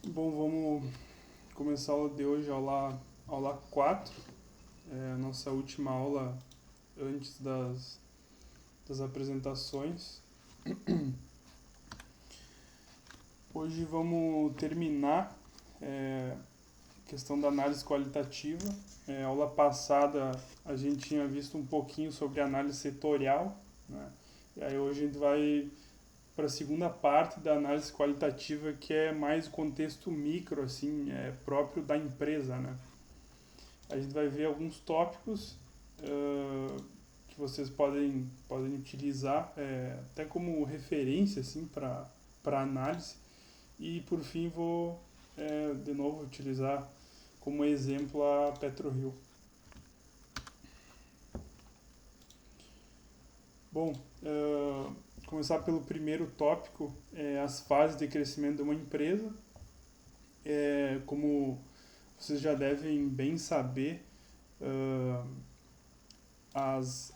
Bom, vamos começar a aula de hoje, aula 4, a nossa última aula antes das apresentações. Hoje vamos terminar a questão da análise qualitativa. Aula passada a gente tinha visto um pouquinho sobre análise setorial, né? E aí hoje a gente vai para a segunda parte da análise qualitativa, que é mais o contexto micro, assim, próprio da empresa, né? A gente vai ver alguns tópicos que vocês podem utilizar até como referência assim, para análise. E por fim vou de novo utilizar como exemplo a PetroRio. Bom, começar pelo primeiro tópico, as fases de crescimento de uma empresa. Como vocês já devem bem saber, uh, as,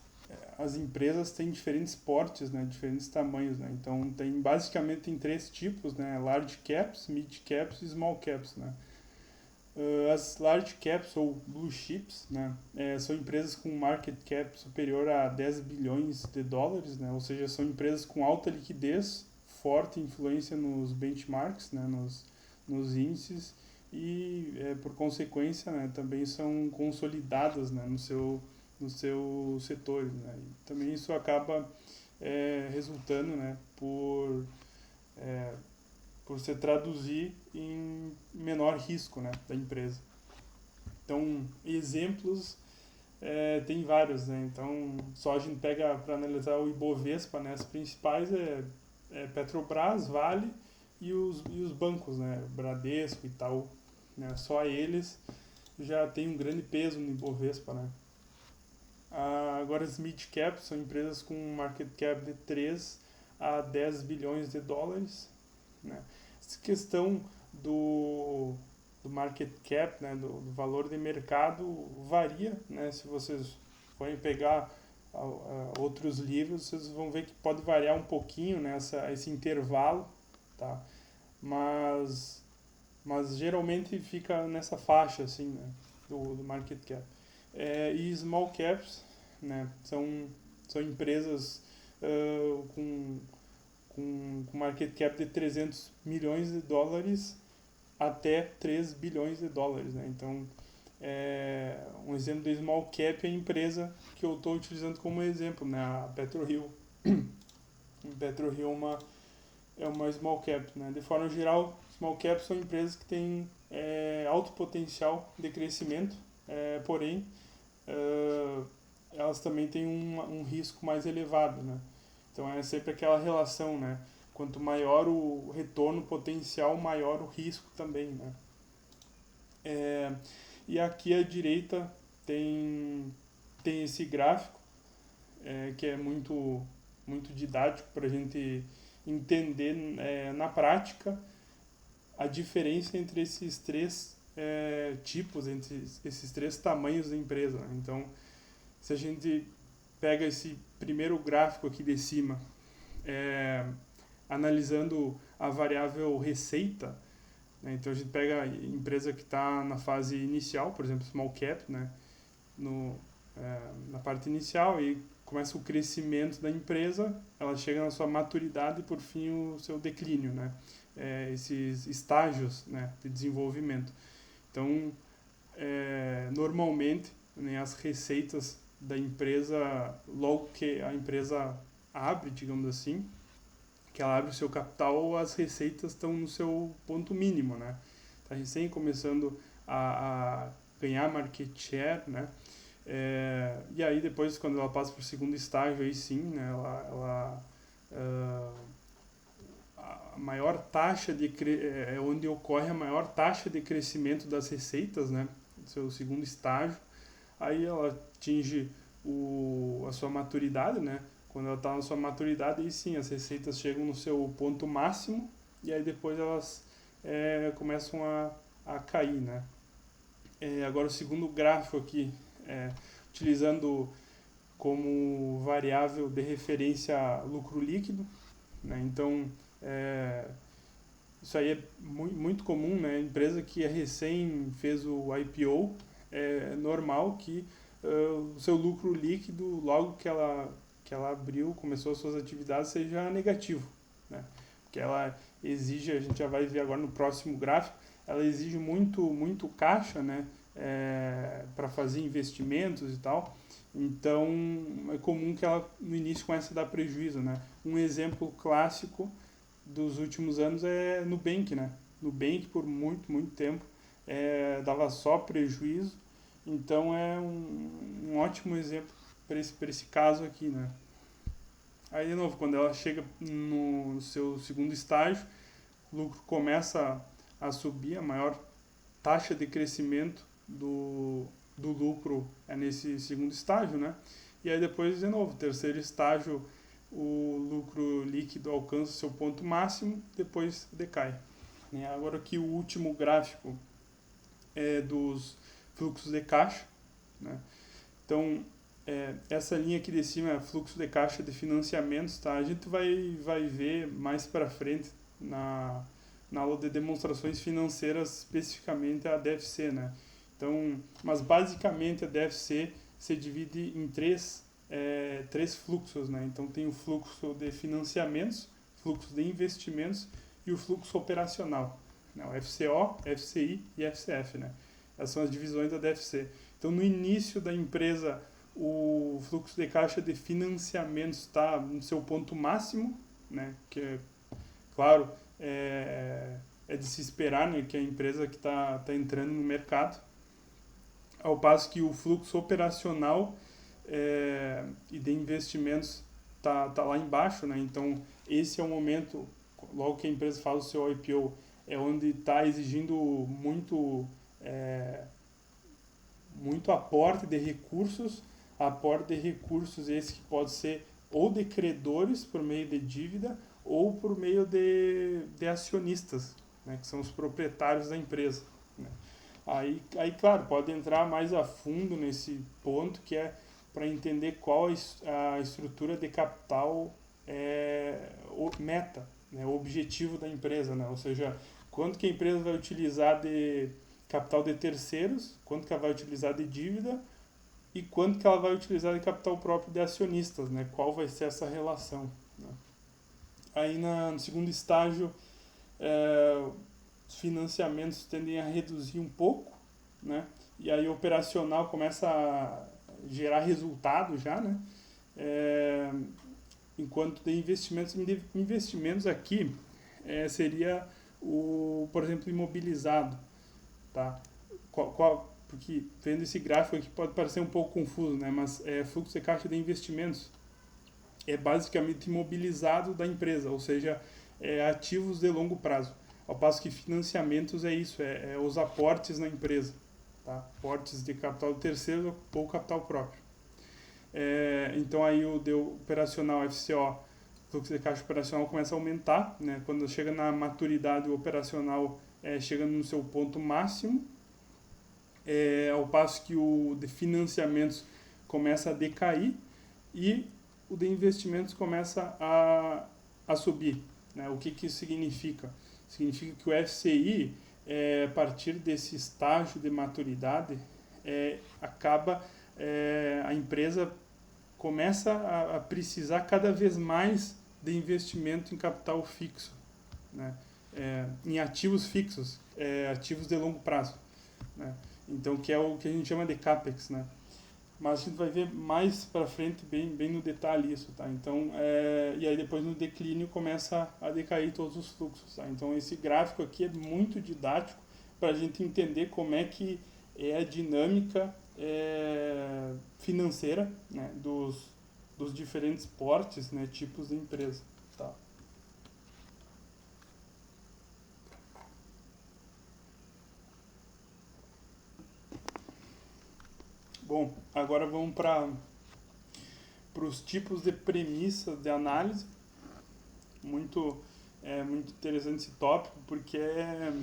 as empresas têm diferentes portes, né, diferentes tamanhos, né? Então basicamente tem três tipos, né, large caps, mid caps e small caps, né? As large caps ou blue chips, né, são empresas com market cap superior a 10 bilhões de dólares, né? Ou seja, são empresas com alta liquidez, forte influência nos benchmarks, né, nos índices e por consequência, né, também são consolidadas, né, no seu setor, né? E também isso acaba resultando, né, é, por se traduzir em menor risco, né, da empresa. Então, exemplos tem vários, né? Então, só a gente pega para analisar o Ibovespa, né? As principais Petrobras, Vale e os bancos, né? Bradesco, Itaú, né? Só eles já tem um grande peso no Ibovespa, né? Agora, as mid-caps são empresas com um market cap de 3 a 10 bilhões de dólares, né? Essa questão do market cap, né, do valor de mercado, varia, né? Se vocês forem pegar outros livros, vocês vão ver que pode variar um pouquinho, né, esse intervalo, tá? Mas, mas geralmente fica nessa faixa, assim, né, do market cap. E small caps, né, são empresas com market cap de 300 milhões de dólares até 3 bilhões de dólares, né? Então, um exemplo de small cap é a empresa que eu estou utilizando como exemplo, né? A PetroRio. A PetroRio é uma small cap, né? De forma geral, small caps são empresas que têm alto potencial de crescimento, porém, elas também têm um risco mais elevado, né? Então é sempre aquela relação, né? Quanto maior o retorno potencial, maior o risco também, né? É, e aqui à direita tem esse gráfico que é muito didático para a gente entender na prática a diferença entre esses três tipos, entre esses três tamanhos da empresa, né? Então, se a gente pega esse primeiro gráfico aqui de cima, é, analisando a variável receita, né? Então a gente pega a empresa que está na fase inicial, por exemplo, small cap, né? Na parte inicial, e começa o crescimento da empresa, ela chega na sua maturidade e por fim o seu declínio, né? Esses estágios, né, de desenvolvimento. Então, normalmente, né, as receitas da empresa, logo que a empresa abre, digamos assim, que ela abre o seu capital, as receitas estão no seu ponto mínimo, né? Está recém começando a ganhar market share, né? E aí depois, quando ela passa para o segundo estágio, aí sim, né? A maior taxa é onde ocorre a maior taxa de crescimento das receitas, né? Seu segundo estágio. Aí ela atinge a sua maturidade, né? Quando ela está na sua maturidade, aí sim, as receitas chegam no seu ponto máximo e aí depois elas começam a cair, né? Agora o segundo gráfico aqui, utilizando como variável de referência lucro líquido, né? Então, isso aí é muito comum, né? Empresa que recém fez o IPO, é normal que o seu lucro líquido, logo que ela abriu, começou as suas atividades, seja negativo, né? Porque ela exige, a gente já vai ver agora no próximo gráfico, ela exige muito caixa, né? Para fazer investimentos e tal. Então, é comum que ela no início comece a dar prejuízo, né? Um exemplo clássico dos últimos anos é Nubank, né? Nubank por muito tempo dava só prejuízo, então é um ótimo exemplo para esse caso aqui, né? Aí de novo, quando ela chega no seu segundo estágio, o lucro começa a subir, a maior taxa de crescimento do lucro é nesse segundo estágio, né? E aí depois, de novo, terceiro estágio, o lucro líquido alcança seu ponto máximo, depois decai. Agora aqui o último gráfico é dos fluxos de caixa, né? Então, essa linha aqui de cima é fluxo de caixa de financiamentos, tá? A gente vai ver mais para frente na aula de demonstrações financeiras, especificamente a DFC, né? Então, mas basicamente a DFC se divide em três fluxos, né? Então tem o fluxo de financiamentos, fluxo de investimentos e o fluxo operacional, né? O FCO, FCI e FCF, né? Essas são as divisões da DFC. Então no início da empresa o fluxo de caixa de financiamentos está no seu ponto máximo, né? Que é, claro, é de se esperar, né, que a empresa que está entrando no mercado, ao passo que o fluxo operacional e de investimentos tá lá embaixo, né? Então esse é o momento, logo que a empresa faz o seu IPO, é onde está exigindo muito aporte de recursos esse que pode ser ou de credores por meio de dívida ou por meio de acionistas, né, que são os proprietários da empresa, né? Aí, claro, pode entrar mais a fundo nesse ponto, que é para entender qual a estrutura de capital o meta, né, o objetivo da empresa, né? Ou seja, quanto que a empresa vai utilizar de capital de terceiros, quanto que ela vai utilizar de dívida e quanto que ela vai utilizar de capital próprio de acionistas, né? Qual vai ser essa relação, né? Aí no segundo estágio, os financiamentos tendem a reduzir um pouco, né? E aí o operacional começa a gerar resultado já, né? Enquanto de investimentos aqui seria por exemplo, imobilizado, tá? Porque vendo esse gráfico aqui pode parecer um pouco confuso, né? Mas fluxo de caixa de investimentos é basicamente imobilizado da empresa, ou seja, ativos de longo prazo. Ao passo que financiamentos é isso, os aportes na empresa, tá? Aportes de capital de terceiro ou capital próprio. Então aí o de operacional FCO, fluxo de caixa operacional começa a aumentar, né? Quando chega na maturidade, o operacional chega no seu ponto máximo, ao passo que o de financiamentos começa a decair e o de investimentos começa a subir, né? O que isso significa? Significa que o FCI, a partir desse estágio de maturidade, acaba a empresa começa a precisar cada vez mais de investimento em capital fixo, né? Em ativos fixos, ativos de longo prazo, né? Então, que é o que a gente chama de CAPEX, né? Mas a gente vai ver mais para frente, bem no detalhe isso, tá? Então, e aí depois no declínio começa a decair todos os fluxos, tá? Então, esse gráfico aqui é muito didático para a gente entender como é que é a dinâmica financeira, né, dos diferentes portes, né, tipos de empresa, tá? Bom, agora vamos para os tipos de premissas de análise. Muito interessante esse tópico, porque é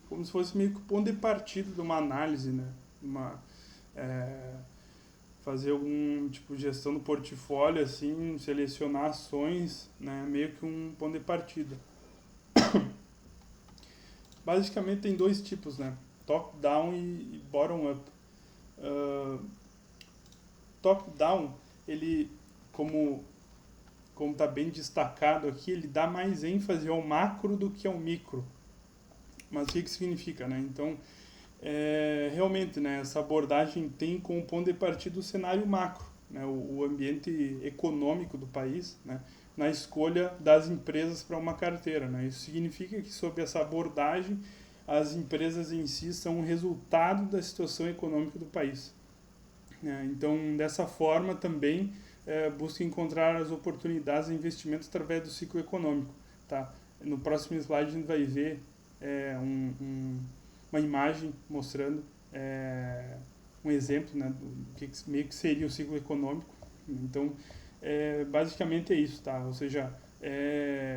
como se fosse meio que o ponto de partida de uma análise, né? Fazer algum tipo de gestão do portfólio, assim, selecionar ações, né? Meio que um ponto de partida. basicamente tem dois tipos, né? Top-down e bottom-up. Uh, Top-down, ele, como está bem destacado aqui, ele dá mais ênfase ao macro do que ao micro. Mas o que significa, né? Então, realmente, né, essa abordagem tem como ponto de partida o cenário macro, né, o ambiente econômico do país, né, na escolha das empresas para uma carteira. Né? Isso significa que, sob essa abordagem, as empresas em si são um resultado da situação econômica do país. Né? Então, dessa forma, também busca encontrar as oportunidades de investimento através do ciclo econômico. Tá? No próximo slide, a gente vai ver uma imagem mostrando um exemplo, né, do que meio que seria o ciclo econômico. Então, basicamente é isso, tá? Ou seja,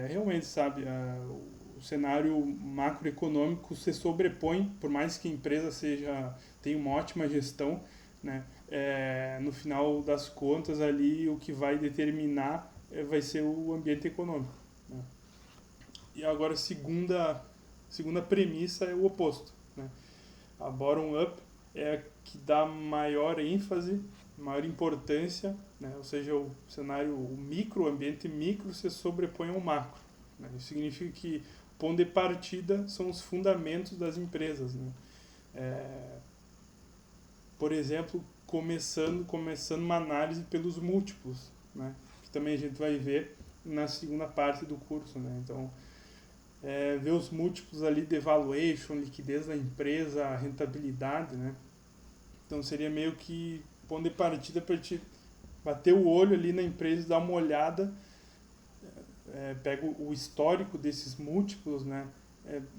realmente, sabe, o cenário macroeconômico se sobrepõe, por mais que a empresa tenha uma ótima gestão, né? No final das contas, ali, o que vai determinar vai ser o ambiente econômico. Né? E agora, a segunda premissa é o oposto. Né? A bottom-up é a que dá maior ênfase, maior importância, né? Ou seja, o cenário, o ambiente micro se sobrepõe ao macro. Né? Isso significa que o ponto de partida são os fundamentos das empresas. Né? Por exemplo, começando uma análise pelos múltiplos, né? Que também a gente vai ver na segunda parte do curso. Né? Então, ver os múltiplos ali de valuation, liquidez da empresa, rentabilidade, né? Então seria meio que ponto de partida para te bater o olho ali na empresa e dar uma olhada, pega o histórico desses múltiplos, né?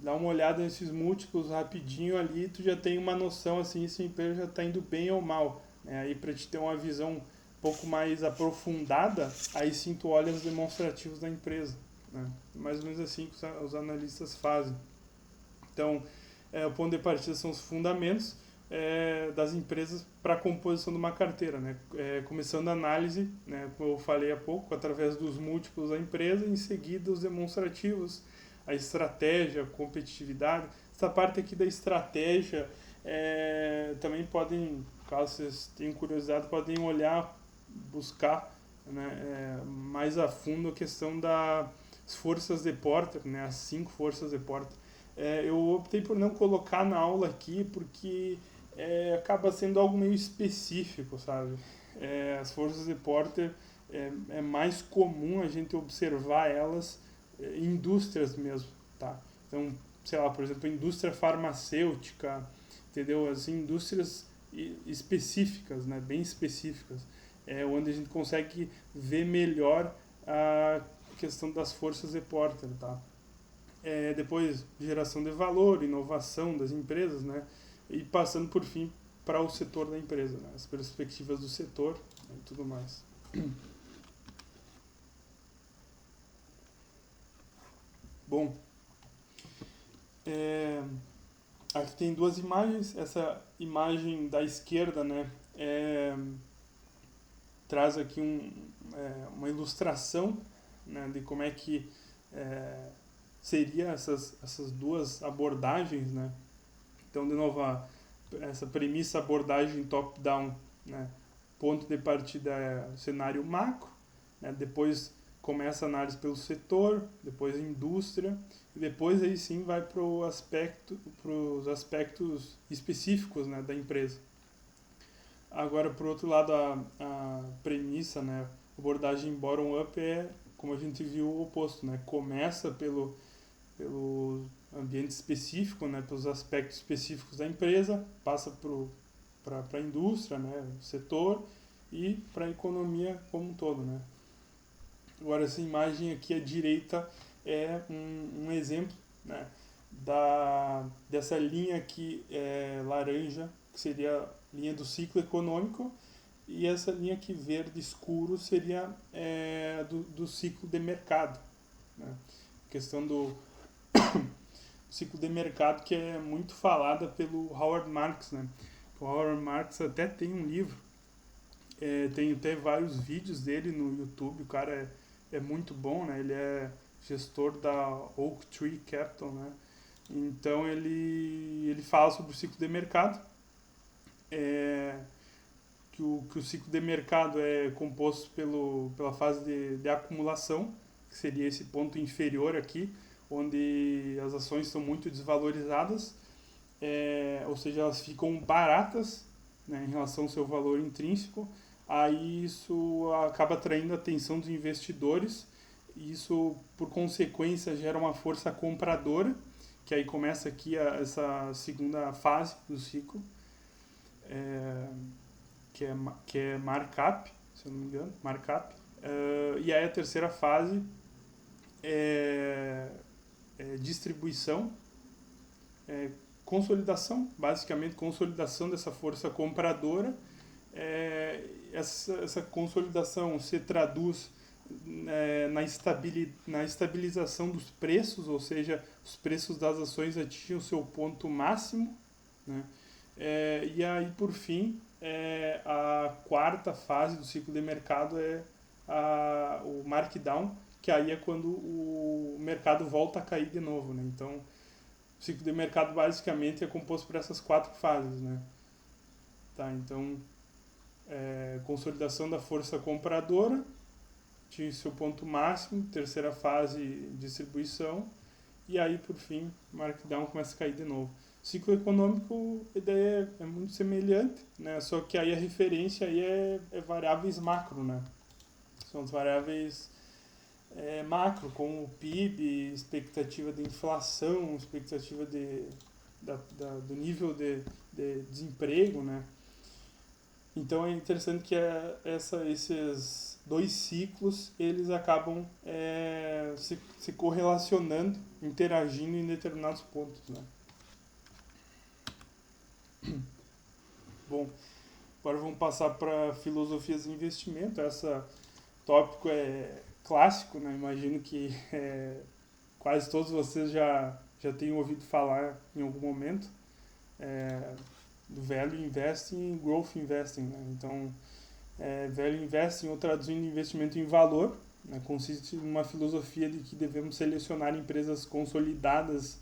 Dá uma olhada nesses múltiplos rapidinho ali, tu já tem uma noção assim se a empresa já está indo bem ou mal. Né? Aí para te ter uma visão um pouco mais aprofundada, aí sim tu olha os demonstrativos da empresa. Né? Mais ou menos assim que os analistas fazem. Então, o ponto de partida são os fundamentos das empresas para a composição de uma carteira. Né? Começando a análise, né, como eu falei há pouco, através dos múltiplos da empresa, em seguida os demonstrativos, a estratégia, a competitividade. Essa parte aqui da estratégia também podem, caso vocês tenham curiosidade, podem olhar, buscar, né, mais a fundo a questão das forças de Porter, né, as 5 forças de Porter. Eu optei por não colocar na aula aqui porque acaba sendo algo meio específico, sabe? As forças de Porter é mais comum a gente observar elas em indústrias mesmo, tá? Então, sei lá, por exemplo, indústria farmacêutica, entendeu? As indústrias específicas, né? Bem específicas, onde a gente consegue ver melhor a questão das forças de Porter, tá? Depois geração de valor, inovação das empresas, né? E passando por fim para o setor da empresa, né? As perspectivas do setor, né? E tudo mais. Bom, aqui tem 2 imagens. Essa imagem da esquerda, né, traz aqui uma ilustração, né, de como é que seria essas duas abordagens, né? Então, de novo, essa premissa abordagem top-down, né? Ponto de partida é o cenário macro, né? Depois começa a análise pelo setor, depois a indústria, e depois aí sim vai para os aspectos específicos, né, da empresa. Agora, por outro lado, a premissa, né, abordagem bottom-up como a gente viu, o oposto, né? Começa pelo ambiente específico, né, pelos aspectos específicos da empresa, passa para a indústria, né, setor, e para a economia como um todo, né. Agora, essa imagem aqui à direita é um exemplo, né, dessa linha aqui laranja, que seria a linha do ciclo econômico, e essa linha aqui verde escuro seria do ciclo de mercado. Né. A questão do ciclo de mercado que é muito falada pelo Howard Marks, né? O Howard Marks até tem um livro, tem até vários vídeos dele no YouTube, o cara é muito bom, né? Ele é gestor da Oak Tree Capital, né? Então ele fala sobre o ciclo de mercado, é, que o ciclo de mercado é composto pela fase de acumulação, que seria esse ponto inferior aqui, onde as ações são muito desvalorizadas, ou seja, elas ficam baratas, né, em relação ao seu valor intrínseco. Aí isso acaba atraindo a atenção dos investidores, e isso, por consequência, gera uma força compradora, que aí começa aqui essa segunda fase do ciclo, é, que é markup, se eu não me engano, markup. E aí a terceira fase é, distribuição, é, consolidação, basicamente consolidação dessa força compradora. Essa consolidação se traduz na estabilização dos preços, ou seja, os preços das ações atingem o seu ponto máximo, né? E aí, por fim, a quarta fase do ciclo de mercado é o markdown, que aí é quando o mercado volta a cair de novo, né? Então, o ciclo de mercado basicamente é composto por essas quatro fases, né? Tá, então, consolidação da força compradora, atinge seu ponto máximo, terceira fase, distribuição, e aí, por fim, markdown começa a cair de novo. O ciclo econômico, a ideia é muito semelhante, né? Só que aí a referência aí é variáveis macro, né? São as variáveis macro, como o PIB, expectativa de inflação, expectativa do nível de desemprego, né? Então é interessante que esses dois ciclos eles acabam se correlacionando, interagindo em determinados pontos, né? Bom, agora vamos passar para filosofias de investimento. Esse tópico é clássico, né? Imagino que quase todos vocês já tenham ouvido falar em algum momento. Do Value Investing e Growth Investing, né? Então, Value Investing, ou traduzindo investimento em valor, né? Consiste em uma filosofia de que devemos selecionar empresas consolidadas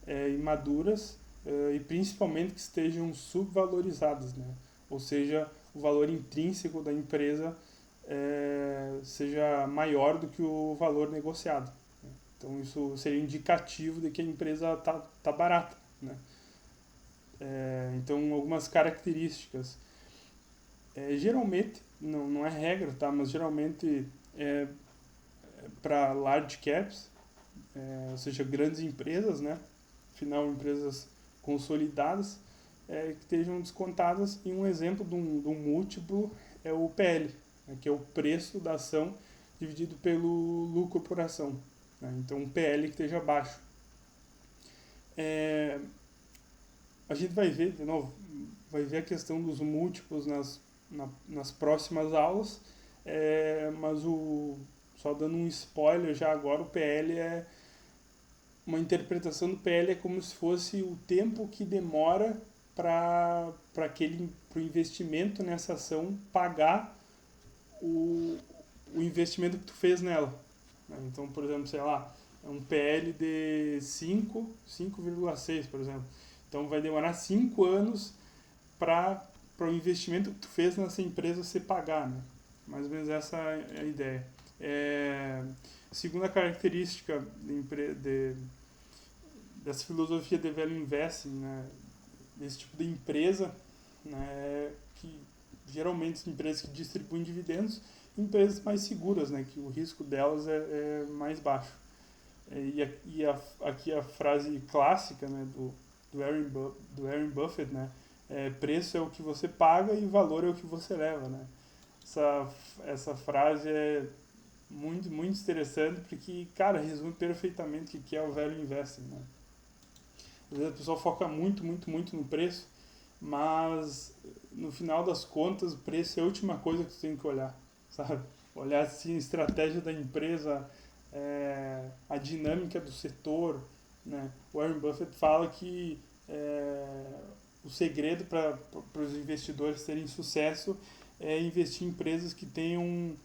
e maduras, e principalmente que estejam subvalorizadas, né? Ou seja, o valor intrínseco da empresa seja maior do que o valor negociado. Então isso seria indicativo de que a empresa tá barata, né? Então algumas características. Geralmente, não é regra, tá? Mas geralmente para large caps, ou seja, grandes empresas, né? Afinal, empresas consolidadas, que estejam descontadas. E um exemplo de um múltiplo é o PL, né? Que é o preço da ação dividido pelo lucro por ação, né? Então, um PL que esteja baixo. A gente vai ver, de novo, vai ver a questão dos múltiplos nas próximas aulas, mas só dando um spoiler já agora, o PL uma interpretação do PL é como se fosse o tempo que demora para o investimento nessa ação pagar o investimento que tu fez nela. Então, por exemplo, sei lá, é um PL de 5,6, por exemplo. Então vai demorar 5 anos para o investimento que tu fez nessa empresa se pagar, né? Mais ou menos essa é a ideia. Segunda característica dessa filosofia de value investing, né, desse tipo de empresa, né, que geralmente são empresas que distribuem dividendos, empresas mais seguras, né, que o risco delas é mais baixo. Aqui a frase clássica, né, do Warren Buffett, né, preço é o que você paga e valor é o que você leva, né. Essa frase é muito, muito interessante porque, cara, resume perfeitamente o que é o value investing, né. Às vezes a pessoa foca muito, muito, muito no preço, mas no final das contas o preço é a última coisa que você tem que olhar, sabe? Olhar assim a estratégia da empresa, a dinâmica do setor, né? O Warren Buffett fala que o segredo para os investidores terem sucesso é investir em empresas que tenham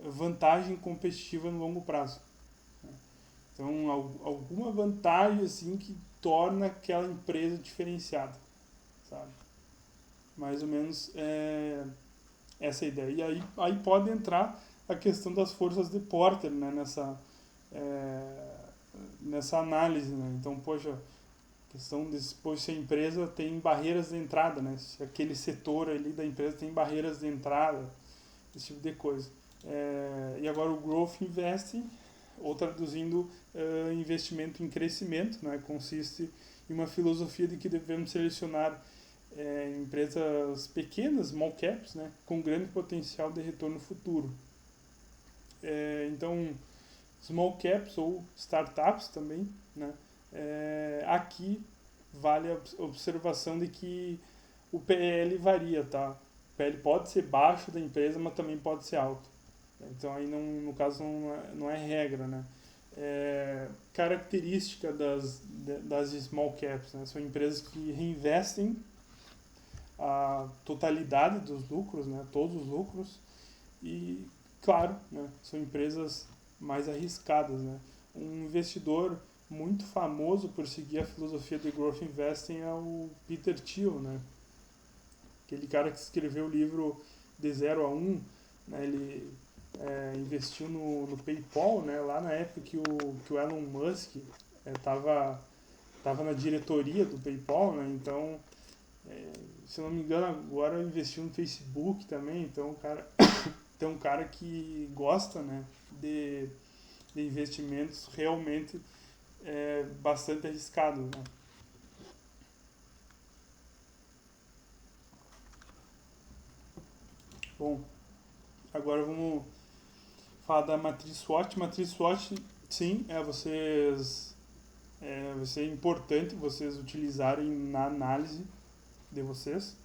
vantagem competitiva no longo prazo. Então, alguma vantagem assim que torna aquela empresa diferenciada, sabe? Mais ou menos essa ideia. E aí pode entrar a questão das forças de Porter, né, nessa análise, né? Então, poxa, questão de se a empresa tem barreiras de entrada, né? Se aquele setor ali da empresa tem barreiras de entrada, esse tipo de coisa. E agora o Growth Investing, ou traduzindo, investimento em crescimento, né? Consiste em uma filosofia de que devemos selecionar empresas pequenas, small caps, né? Com grande potencial de retorno futuro. Então, small caps ou startups também, né? Aqui vale a observação de que o PL varia, tá? O PL pode ser baixo da empresa, mas também pode ser alto. Então aí no caso não é regra, né? Característica das small caps, né? São empresas que reinvestem a totalidade dos lucros, né? Todos os lucros, e claro, né? São empresas mais arriscadas, né? Um investidor muito famoso por seguir a filosofia de growth investing é o Peter Thiel, né? Aquele cara que escreveu o livro De Zero a Um, né? Ele investiu no PayPal, né? Lá na época que o Elon Musk estava na diretoria do PayPal, né? Então, se eu não me engano, agora investiu no Facebook também. Então, o cara tem um cara que gosta, né? De investimentos realmente bastante arriscados, né? Bom, agora vamos falar da matriz SWOT. Matriz SWOT, sim, vai ser importante vocês utilizarem na análise de vocês,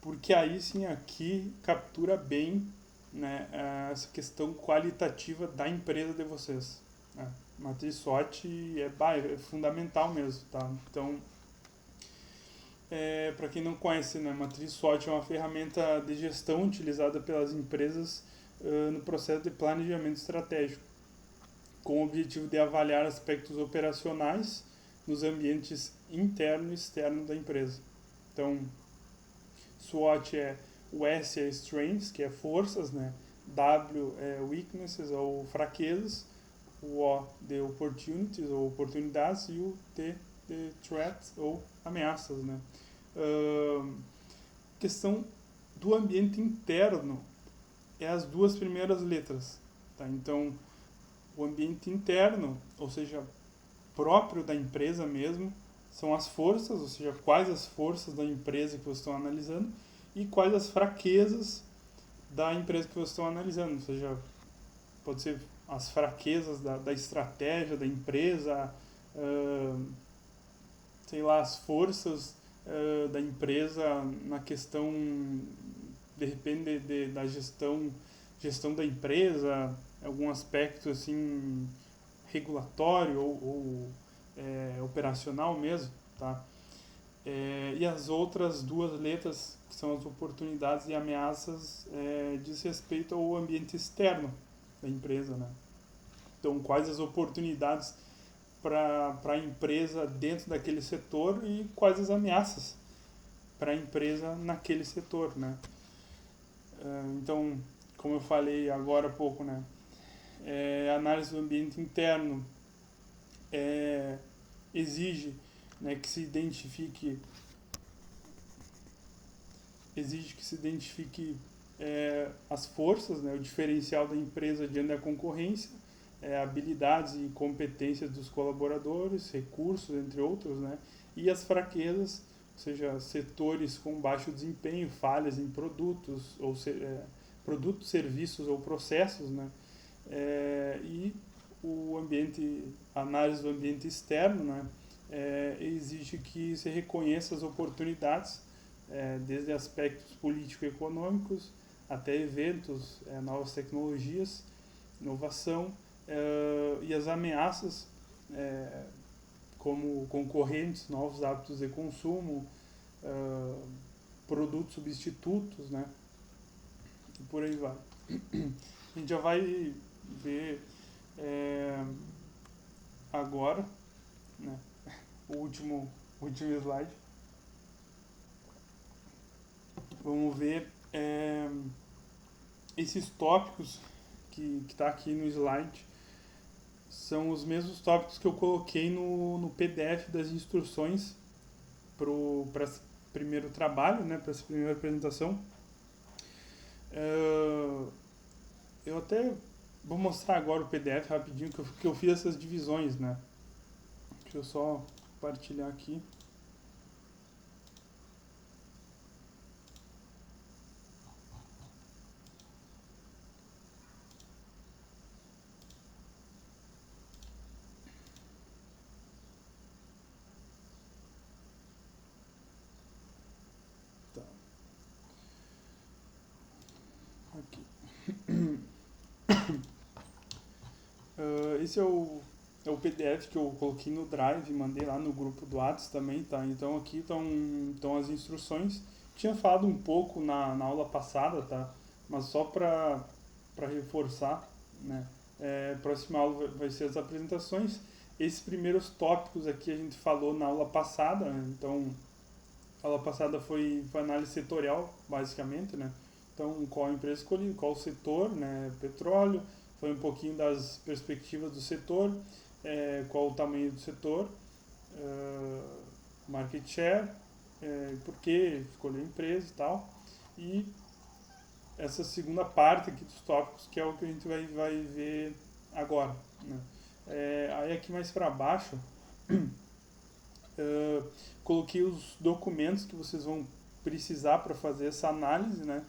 porque aí sim aqui captura bem, né, essa questão qualitativa da empresa de vocês, né? Matriz SWOT é fundamental mesmo, tá? Então, para quem não conhece, né, Matriz SWOT é uma ferramenta de gestão utilizada pelas empresas no processo de planejamento estratégico, com o objetivo de avaliar aspectos operacionais nos ambientes interno e externo da empresa. Então, SWOT o S é Strengths, que é forças, né? W é Weaknesses ou fraquezas, o O de Opportunities ou oportunidades, e o T de Threats ou ameaças, né? Questão do ambiente interno é as duas primeiras letras, tá? Então, o ambiente interno, ou seja, próprio da empresa mesmo, são as forças, ou seja, quais as forças da empresa que vocês estão analisando e quais as fraquezas da empresa que vocês estão analisando. Ou seja, pode ser as fraquezas da estratégia da empresa, sei lá, as forças da empresa na questão, de repente, da gestão da empresa, algum aspecto assim regulatório ou operacional mesmo, tá? E as outras duas letras, que são as oportunidades e ameaças, diz respeito ao ambiente externo da empresa, né? Então, quais as oportunidades para a empresa dentro daquele setor e quais as ameaças para a empresa naquele setor, né? Então, como eu falei agora há pouco, né? Análise do ambiente interno exige, né, que se identifique as forças, né, o diferencial da empresa diante da concorrência, habilidades e competências dos colaboradores, recursos, entre outros, né, e as fraquezas, ou seja, setores com baixo desempenho, falhas em produtos, produtos, serviços ou processos, né, e a análise do ambiente externo, né, exige que se reconheça as oportunidades, desde aspectos político-econômicos até eventos, novas tecnologias, inovação, e as ameaças, como concorrentes, novos hábitos de consumo, produtos substitutos, né, e por aí vai. A gente já vai ver agora, né, o último slide. Vamos ver esses tópicos que está aqui no slide. São os mesmos tópicos que eu coloquei no PDF das instruções para esse primeiro trabalho, né, para essa primeira apresentação. Eu até vou mostrar agora o PDF rapidinho, que eu fiz essas divisões, né. Deixa eu só compartilhar aqui. Tá. Aqui. Esse é o PDF que eu coloquei no Drive e mandei lá no grupo do Whats também, tá? Então aqui estão as instruções. Tinha falado um pouco na aula passada, tá? Mas só para reforçar, né? Próxima aula vai ser as apresentações. Esses primeiros tópicos aqui a gente falou na aula passada, né? Então a aula passada foi análise setorial, basicamente, né? Então, qual a empresa escolhida, qual o setor, né? Petróleo, foi um pouquinho das perspectivas do setor, qual o tamanho do setor, market share, por que escolher a empresa e tal. E essa segunda parte aqui dos tópicos, que é o que a gente vai ver agora, né? Aí aqui mais para baixo, coloquei os documentos que vocês vão precisar para fazer essa análise, né?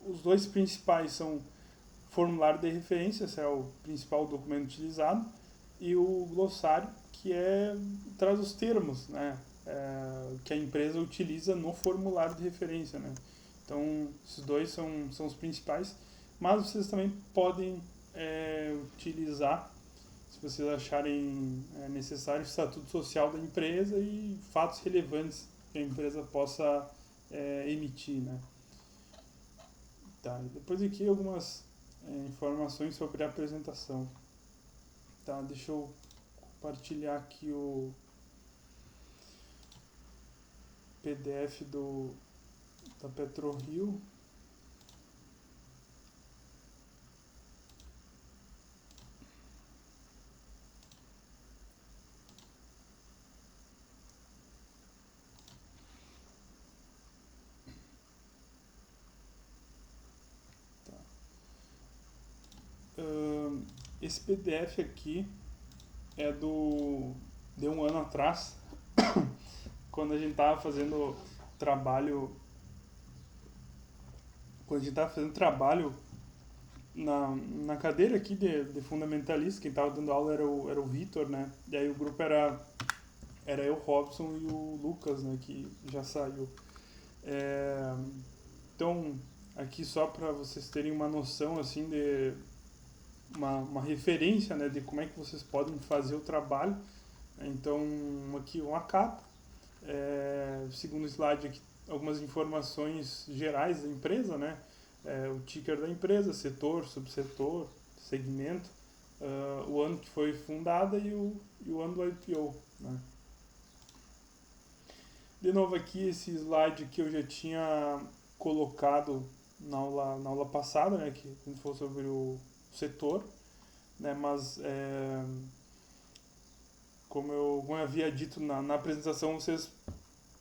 Os dois principais são formulário de referência, esse é o principal documento utilizado, e o glossário, que traz os termos, né? Que a empresa utiliza no formulário de referência, né? Então, esses dois são os principais, mas vocês também podem utilizar, se vocês acharem necessário, o estatuto social da empresa e fatos relevantes que a empresa possa emitir, né? Tá, depois aqui algumas informações sobre a apresentação. Tá, deixa eu compartilhar aqui o PDF da PetroRio. Tá. Esse PDF aqui é de um ano atrás, quando a gente estava fazendo trabalho na cadeira aqui de fundamentalista. Quem estava dando aula era o Vitor, né? E aí o grupo era eu, Robson e o Lucas, né? Que já saiu. Então, aqui só para vocês terem uma noção, assim, de uma referência, né? De como é que vocês podem fazer o trabalho. Então, aqui uma capa. Segundo slide aqui, algumas informações gerais da empresa, né? O ticker da empresa, setor, subsetor, segmento, o ano que foi fundada e o ano do IPO, né? De novo aqui, esse slide que eu já tinha colocado na aula passada, né? Que a gente falou sobre o setor, né? Mas como eu havia dito na apresentação, vocês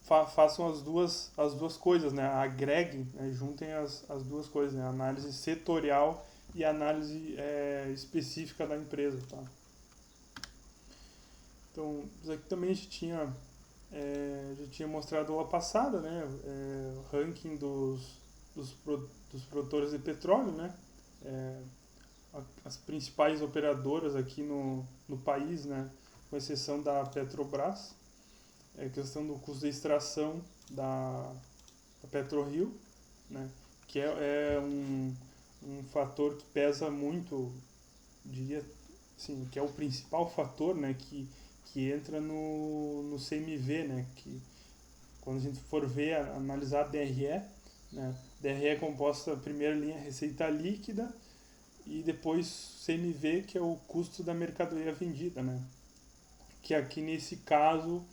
façam as duas coisas, né? Agreguem, né? Juntem as duas coisas, né? Análise setorial e análise específica da empresa, tá? Então, isso aqui também a gente já tinha mostrado aula passada, né? O ranking dos produtores de petróleo, né? As principais operadoras aqui no país, né? Com exceção da Petrobras. Questão do custo de extração da PetroRio, né? Que é um fator que pesa muito, diria assim, que é o principal fator, né? Que entra no CMV, né? Que quando a gente for ver, analisar a DRE, né? DRE é composta, primeira linha, receita líquida, e depois CMV, que é o custo da mercadoria vendida, né? que aqui nesse caso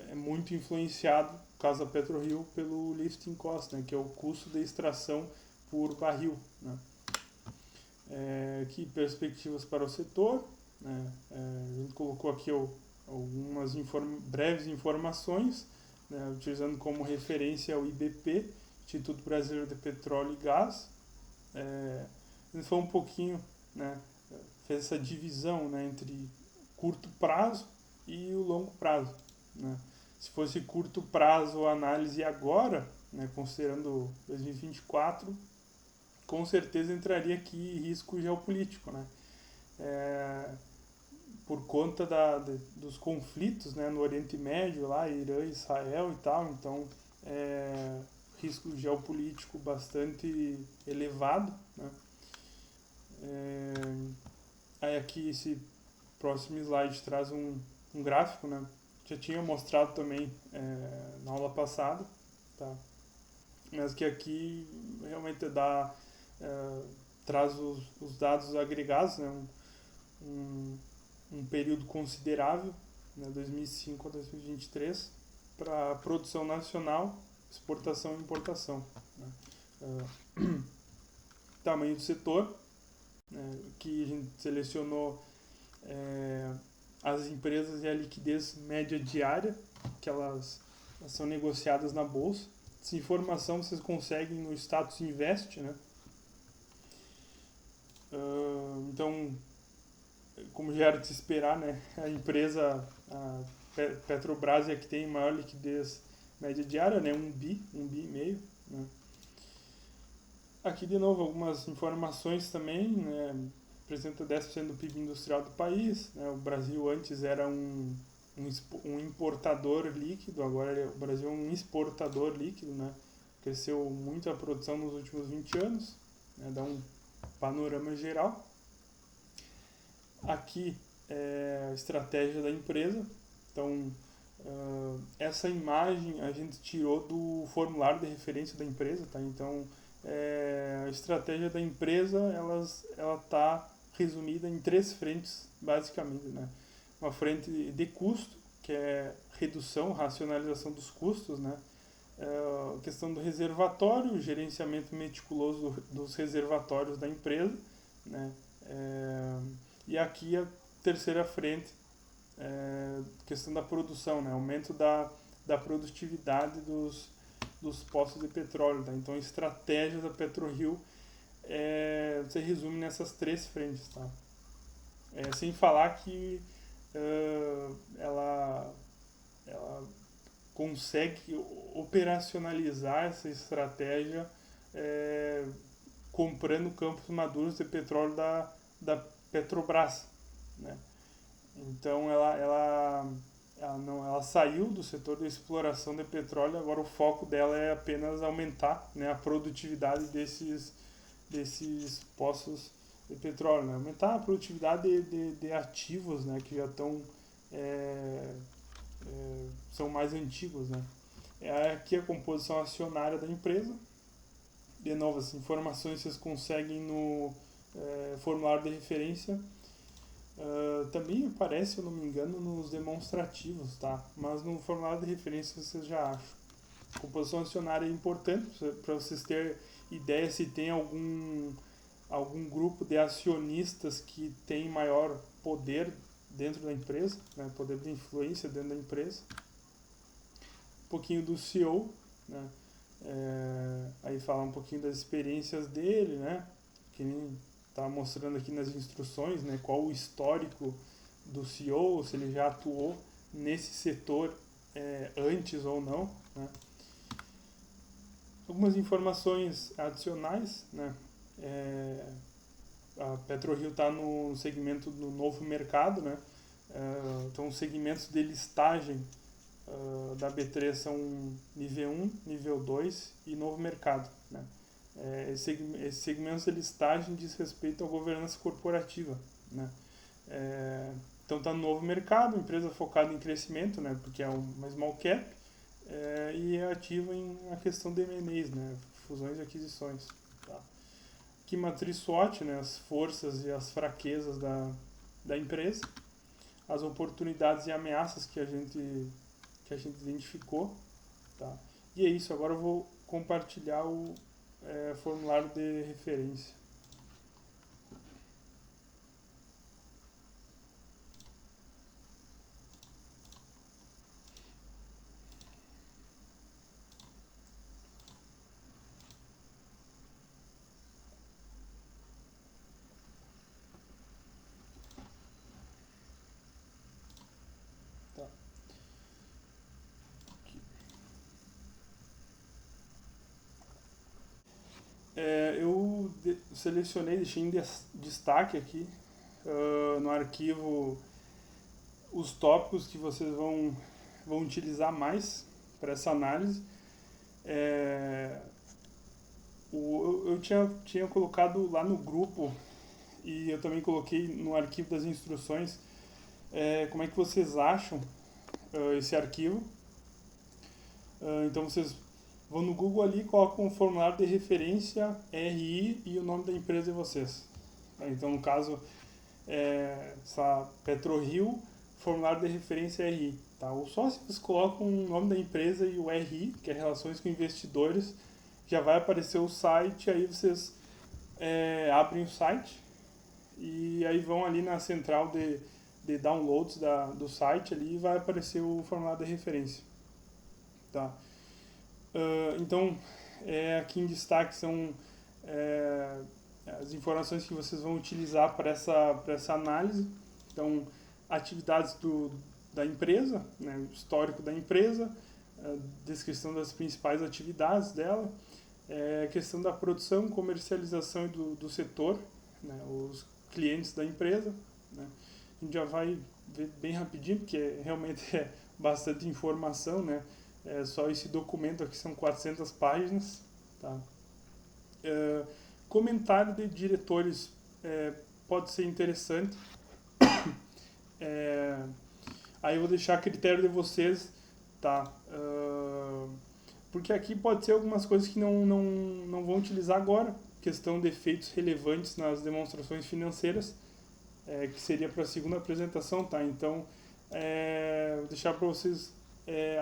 é muito influenciado, no caso da PetroRio, pelo lifting cost, né, que é o custo de extração por barril, né. Aqui perspectivas para o setor, né, a gente colocou aqui algumas breves informações, né, utilizando como referência o IBP, Instituto Brasileiro de Petróleo e Gás. A gente falou um pouquinho, né, fez essa divisão, né, entre curto prazo e o longo prazo, né. Se fosse curto prazo a análise agora, né, considerando 2024, com certeza entraria aqui risco geopolítico, né, por conta dos conflitos, né, no Oriente Médio, lá, Irã, Israel e tal. Então, risco geopolítico bastante elevado, né. Aí aqui esse próximo slide traz um gráfico, né, já tinha mostrado também na aula passada, tá? Mas que aqui realmente traz os dados agregados, né, um período considerável, né, 2005 a 2023, para produção nacional, exportação e importação, né. Tamanho do setor, né, que a gente selecionou as empresas e a liquidez média diária, que elas são negociadas na bolsa. Essa informação vocês conseguem no Status Invest, né. Então, como já era de se esperar, né, a empresa, a Petrobras, é a que tem maior liquidez média diária, né, 1 bi e meio, né. Aqui de novo algumas informações também, né, apresenta 10% do PIB industrial do país, né. O Brasil antes era um importador líquido, agora o Brasil é um exportador líquido, né. Cresceu muito a produção nos últimos 20 anos, né, dá um panorama geral. Aqui é a estratégia da empresa. Então, essa imagem a gente tirou do formulário de referência da empresa, tá? Então, a estratégia da empresa ela está resumida em 3 frentes, basicamente, né? Uma frente de custo, que é redução, racionalização dos custos, né? A questão do reservatório, gerenciamento meticuloso dos reservatórios da empresa, né? E aqui a terceira frente, questão da produção, né? Aumento da produtividade dos poços de petróleo, tá? Então a estratégia da PetroRio se resume nessas 3 frentes, tá? Sem falar que ela consegue operacionalizar essa estratégia comprando campos maduros de petróleo da Petrobras, né? Então ela saiu do setor de exploração de petróleo, agora o foco dela é apenas aumentar, né, a produtividade desses poços de petróleo, né? Aumentar a produtividade de ativos, né, que já estão são mais antigos, né? Aqui a composição acionária da empresa. De novo, as informações vocês conseguem no formulário de referência. Também aparece, se eu não me engano, nos demonstrativos, tá? Mas no formulário de referência vocês já acham. A composição acionária é importante para vocês terem ideia se tem algum grupo de acionistas que tem maior poder dentro da empresa, né? Poder de influência dentro da empresa. Um pouquinho do CEO, né? Aí falar um pouquinho das experiências dele, né? Que nem tá mostrando aqui nas instruções, né? Qual o histórico do CEO, se ele já atuou nesse setor antes ou não, né? Algumas informações adicionais, né? A PetroRio está no segmento do novo mercado, né? Então os segmentos de listagem da B3 são nível 1, nível 2 e novo mercado, né? Esses segmentos de listagem diz respeito à governança corporativa, né? Então está no novo mercado, empresa focada em crescimento, né? Porque é uma small cap, e é ativa em a questão de M&As, né? Fusões e aquisições, tá? Aqui matriz SWOT, né? As forças e as fraquezas da empresa. as oportunidades e ameaças que a gente identificou, tá? E é isso, agora eu vou compartilhar o formulário de referência. Tá. Eu selecionei, deixei em destaque aqui no arquivo os tópicos que vocês vão utilizar mais para essa análise. Eu tinha colocado lá no grupo e eu também coloquei no arquivo das instruções como é que vocês acham esse arquivo. Então vocês vão no Google ali, colocam o formulário de referência RI e o nome da empresa de vocês. Então, no caso, essa PetroRio, formulário de referência RI. Tá? Ou só se vocês colocam o nome da empresa e o RI, que é Relações com Investidores, já vai aparecer o site, aí vocês abrem o site e aí vão ali na central de downloads do site ali e vai aparecer o formulário de referência. Tá? Então, aqui em destaque são as informações que vocês vão utilizar para essa análise. Então, atividades da empresa, né, o histórico da empresa, descrição das principais atividades dela, questão da produção, comercialização do setor, né, os clientes da empresa. Né. A gente já vai ver bem rapidinho, porque realmente é bastante informação, né? Só esse documento aqui são 400 páginas. Tá? Comentário de diretores pode ser interessante. Aí eu vou deixar a critério de vocês, tá? Porque aqui pode ser algumas coisas que não vão utilizar agora. Questão de efeitos relevantes nas demonstrações financeiras, que seria para a segunda apresentação, tá? Então, vou deixar para vocês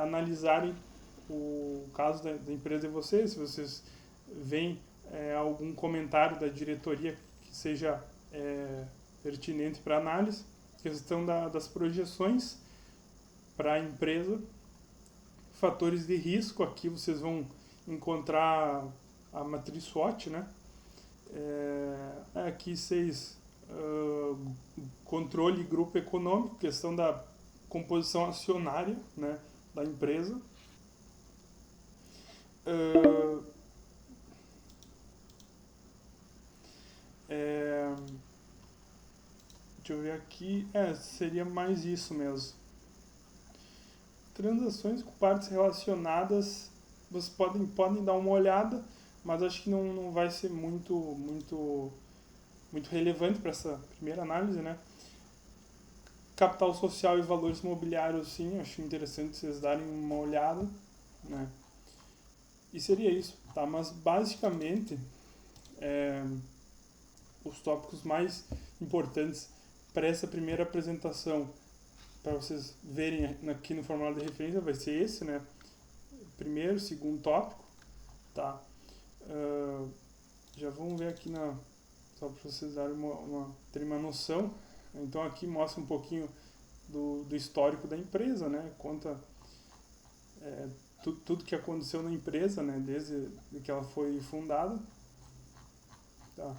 analisarem o caso da empresa de vocês, se vocês veem algum comentário da diretoria que seja pertinente para análise, questão das projeções para a empresa, fatores de risco, aqui vocês vão encontrar a matriz SWOT, né? Aqui vocês controle grupo econômico, questão da composição acionária, né, da empresa. Deixa eu ver aqui. Seria mais isso mesmo. Transações com partes relacionadas, vocês podem dar uma olhada, mas acho que não vai ser muito relevante para essa primeira análise, né? Capital social e valores imobiliários, sim, acho interessante vocês darem uma olhada, né? E seria isso, tá? Mas basicamente os tópicos mais importantes para essa primeira apresentação, para vocês verem aqui no formulário de referência, vai ser esse, né? Primeiro, segundo tópico, tá? Já vamos ver aqui só para vocês darem terem uma noção. Então aqui mostra um pouquinho do histórico da empresa, né? Conta tudo que aconteceu na empresa, né? Desde que ela foi fundada. Tá.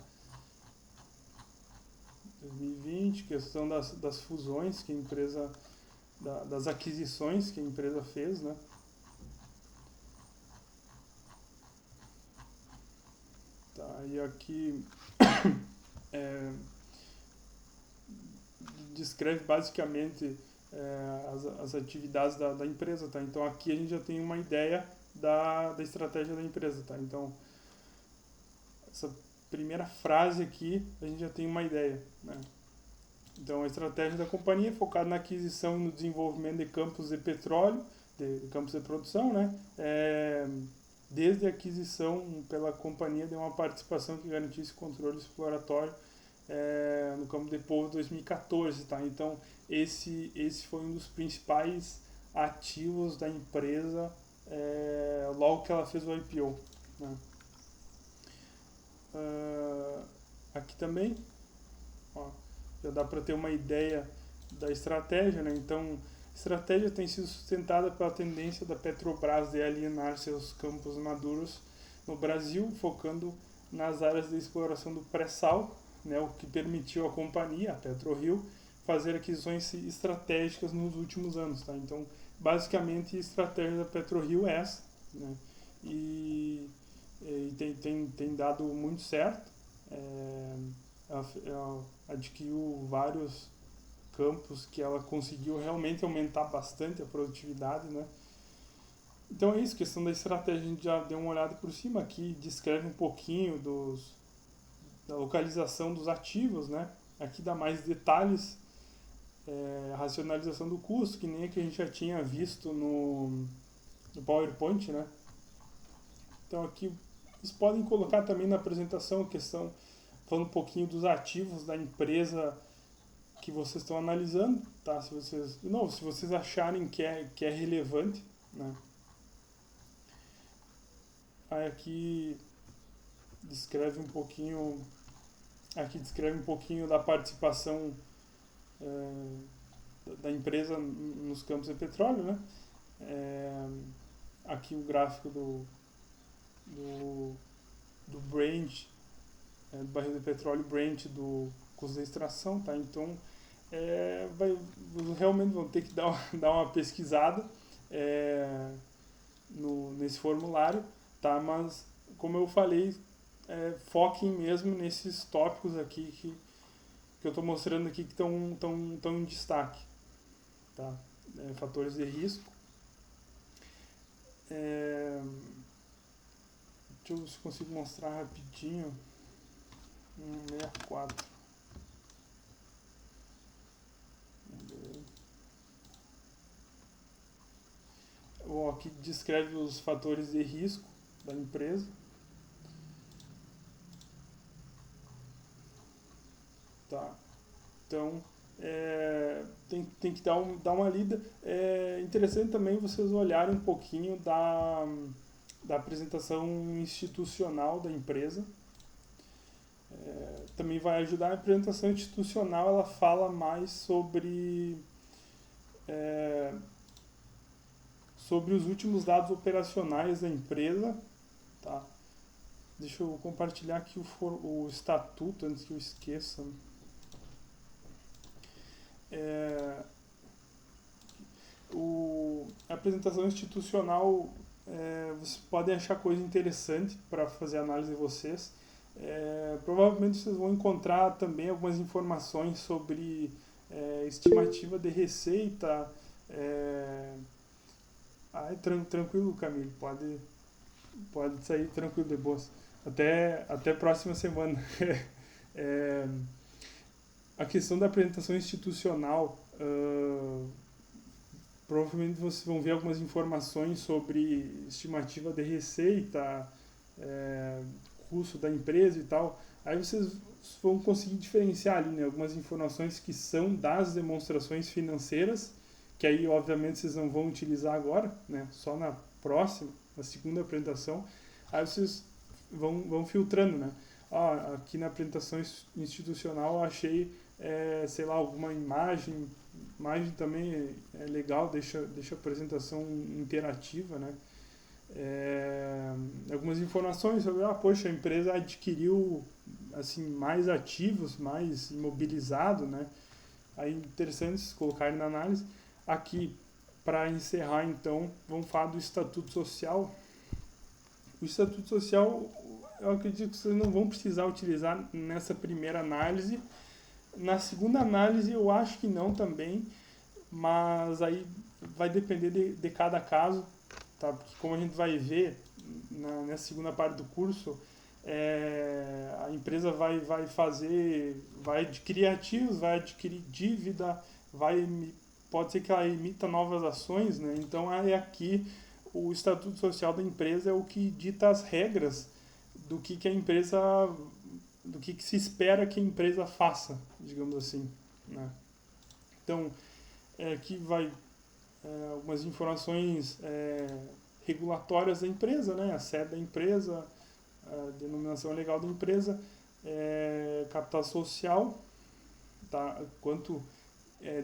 2020, questão das fusões que a empresa, das aquisições que a empresa fez, né? Tá, e aqui descreve basicamente as atividades da empresa, tá? Então aqui a gente já tem uma ideia da estratégia da empresa, tá? Então essa primeira frase aqui a gente já tem uma ideia, né? Então a estratégia da companhia é focada na aquisição e no desenvolvimento de campos de petróleo, de campos de produção, né? Desde a aquisição pela companhia de uma participação que garantisse controle exploratório no Campo de Povo 2014, tá? Então, esse foi um dos principais ativos da empresa logo que ela fez o IPO, né? Aqui também, ó, já dá para ter uma ideia da estratégia, né? Então, a estratégia tem sido sustentada pela tendência da Petrobras de alienar seus campos maduros no Brasil, focando nas áreas de exploração do pré-sal, né, o que permitiu à companhia, a PetroRio, fazer aquisições estratégicas nos últimos anos. Tá? Então, basicamente, a estratégia da PetroRio é essa, né? E tem dado muito certo. Ela adquiriu vários campos que ela conseguiu realmente aumentar bastante a produtividade, né? Então é isso, questão da estratégia, a gente já deu uma olhada por cima aqui, descreve um pouquinho da localização dos ativos, né? Aqui dá mais detalhes, a racionalização do custo, que nem a que a gente já tinha visto no PowerPoint, né? Então aqui vocês podem colocar também na apresentação a questão, falando um pouquinho dos ativos da empresa que vocês estão analisando, tá? Se vocês acharem que é relevante, né? Aí aqui descreve um pouquinho da participação da empresa nos campos de petróleo, né? Aqui o gráfico do Brent, do barril de petróleo Brent, do custo da extração, tá? Então, realmente vão ter que dar uma pesquisada nesse formulário, tá? Mas, como eu falei, foquem mesmo nesses tópicos aqui que eu estou mostrando aqui que estão em destaque, tá? Fatores de risco. Deixa eu ver se consigo mostrar rapidinho. 64. Bom, aqui descreve os fatores de risco da empresa. Tá. Então, tem que dar uma lida. É interessante também vocês olharem um pouquinho da apresentação institucional da empresa. Também vai ajudar. A apresentação institucional, ela fala mais sobre os últimos dados operacionais da empresa, tá? Deixa eu compartilhar aqui o estatuto antes que eu esqueça. A apresentação institucional, vocês podem achar coisa interessante para fazer a análise de vocês. Provavelmente vocês vão encontrar também algumas informações sobre estimativa de receita. Tranquilo, Camilo, pode sair tranquilo de boas. Até próxima semana. A questão da apresentação institucional, provavelmente vocês vão ver algumas informações sobre estimativa de receita, custo da empresa e tal. Aí vocês vão conseguir diferenciar ali, né, algumas informações que são das demonstrações financeiras, que aí obviamente vocês não vão utilizar agora, né, só na segunda apresentação. Aí vocês vão filtrando, né? Aqui na apresentação institucional eu achei, sei lá, alguma imagem também é legal, deixa a apresentação interativa, né? Algumas informações sobre, poxa, a empresa adquiriu assim, mais ativos, mais imobilizado, né? Aí interessante colocarem na análise. Aqui, para encerrar então, vamos falar do Estatuto Social. O Estatuto Social, eu acredito que vocês não vão precisar utilizar nessa primeira análise. Na segunda análise eu acho que não também, mas aí vai depender de cada caso, tá? Porque como a gente vai ver nessa segunda parte do curso, a empresa vai adquirir ativos, vai adquirir dívida, pode ser que ela emita novas ações, né? Então aqui o Estatuto Social da empresa é o que dita as regras do que a empresa do que se espera que a empresa faça, digamos assim, né? Então, aqui vai algumas informações regulatórias da empresa, né? A sede da empresa, a denominação legal da empresa, capital social, tá? Quanto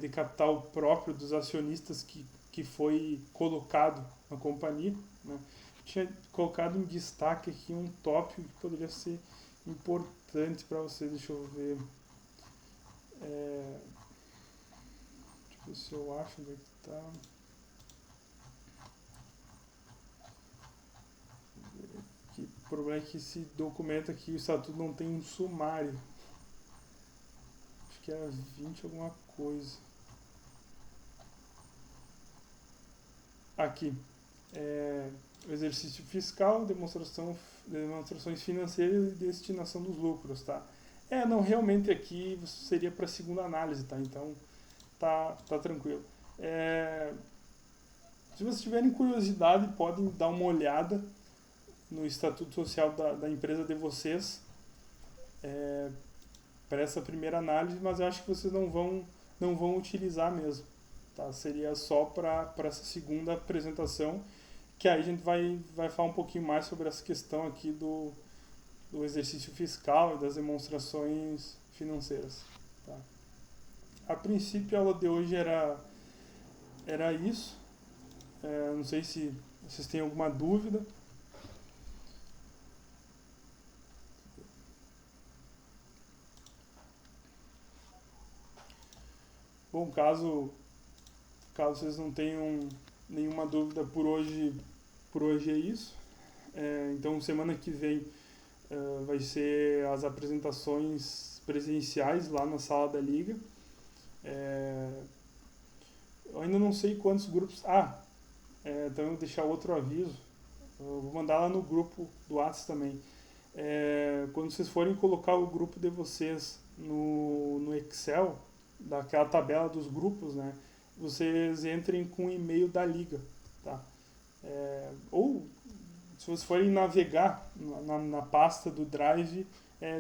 de capital próprio dos acionistas que foi colocado na companhia, né? Tinha colocado em destaque aqui um tópico que poderia ser importante para você, deixa eu ver. Deixa eu ver se eu acho onde é que tá. O problema é que esse documento aqui, o estatuto não tem um sumário. Acho que era 20 alguma coisa. Aqui. O exercício fiscal, demonstrações financeiras e destinação dos lucros, tá? Não, realmente aqui seria para segunda análise, tá? Então, tá tranquilo. Se vocês tiverem curiosidade, podem dar uma olhada no estatuto social da empresa de vocês para essa primeira análise, mas eu acho que vocês não vão utilizar mesmo, tá? Seria só para essa segunda apresentação, que aí a gente vai falar um pouquinho mais sobre essa questão aqui do exercício fiscal e das demonstrações financeiras, tá? A princípio a aula de hoje era isso. Não sei se vocês têm alguma dúvida. Bom, caso vocês não tenham nenhuma dúvida por hoje é isso. Então semana que vem vai ser as apresentações presenciais lá na sala da Liga. Eu ainda não sei quantos grupos. Então eu vou deixar outro aviso. Eu vou mandar lá no grupo do WhatsApp também. Quando vocês forem colocar o grupo de vocês no Excel, daquela tabela dos grupos, né? Vocês entrem com o e-mail da Liga, tá? Ou se vocês forem navegar na pasta do Drive,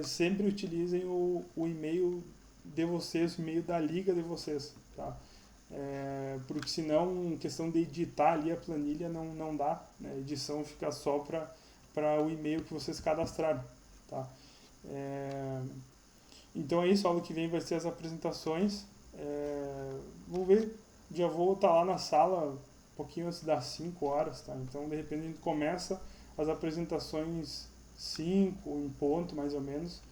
sempre utilizem o e-mail de vocês, o e-mail da Liga de vocês, tá? Porque senão, em questão de editar ali a planilha, não dá, né? A edição fica só para o e-mail que vocês cadastraram, tá? Então é isso, a aula que vem vai ser as apresentações. Vou ver, já vou estar lá na sala um pouquinho antes das 5 horas, tá? Então de repente a gente começa as apresentações 5 em ponto, mais ou menos,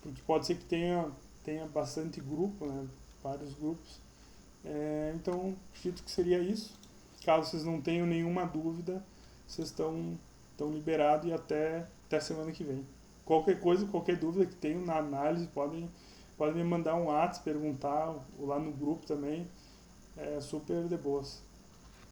porque pode ser que tenha bastante grupo, né? Vários grupos. Então acredito que seria isso. Caso vocês não tenham nenhuma dúvida, vocês estão liberados e até semana que vem. Qualquer coisa, qualquer dúvida que tenham na análise, podem me mandar um WhatsApp, perguntar, ou lá no grupo também. Super de boas.